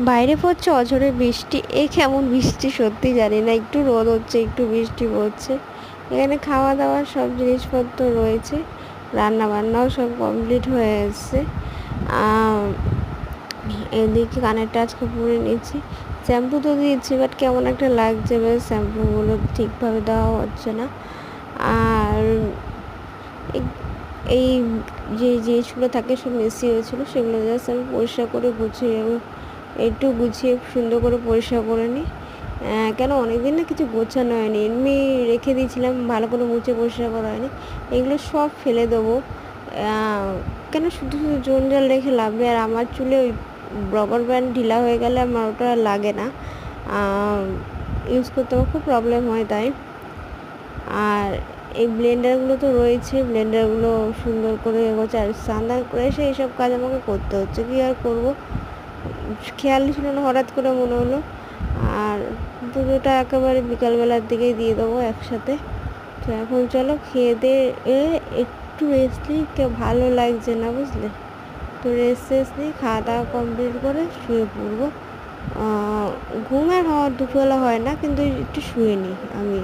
বাইরে পড়ছে অঝরে বৃষ্টি। এ কেমন বৃষ্টি সত্যি জানি না, একটু রোদ হচ্ছে একটু বৃষ্টি পড়ছে। এখানে খাওয়া দাওয়ার সব জিনিসপত্র রয়েছে, রান্না বান্নাও সব কমপ্লিট হয়ে এসছে। এদিকে কানেরটা আজকে পরে নিচ্ছি। শ্যাম্পু তো দিয়েছি, বাট কেমন একটা লাগছে, বেশ শ্যাম্পুগুলো ঠিকভাবে দেওয়া হচ্ছে না। আর এই যে জিনিসগুলো থাকে সব মিশিয়ে হয়েছিলো, সেগুলো জাস্ট আমি পরিষ্কার করে গুছিয়ে একটু গুছিয়ে সুন্দর করে পরিষ্কার করে নিই। কেন অনেক দিন না কিছু গোছানো হয়নি, এমনি রেখে দিয়েছিলাম, ভালো করে মুছে পরিষ্কার করা হয়নি। এগুলো সব ফেলে দেবো। কেন শুধু শুধু জঞ্জাল রেখে লাভ নেই। আর আমার চুলে ওই রবার ব্যান্ড ঢিলা হয়ে গেলে আমার ওটা লাগে না, ইউজ করতে আমার খুব প্রবলেম হয় তাই। আর এই ব্লেন্ডারগুলো তো রয়েছে, ব্লেন্ডারগুলো সুন্দর করে এগোচ্ছে। আর স্নান করে এসে এইসব কাজ আমাকে করতে হচ্ছে, কী আর করবো, খেয়াল ছিল না, হঠাৎ করে মনে হলো। আর পুজোটা একেবারে বিকালবেলার দিকেই দিয়ে দেবো একসাথে। তো এখন চলো খেয়ে দিয়ে একটু রেস্ট নিই, ভালো লাগছে না বুঝলে। তো রেস্ট নিই, খাওয়া দাওয়া কমপ্লিট করে শুয়ে পড়বো। ঘুমের হওয়ার দুপুরবেলা হয় না, কিন্তু একটু শুয়ে নিই আমি,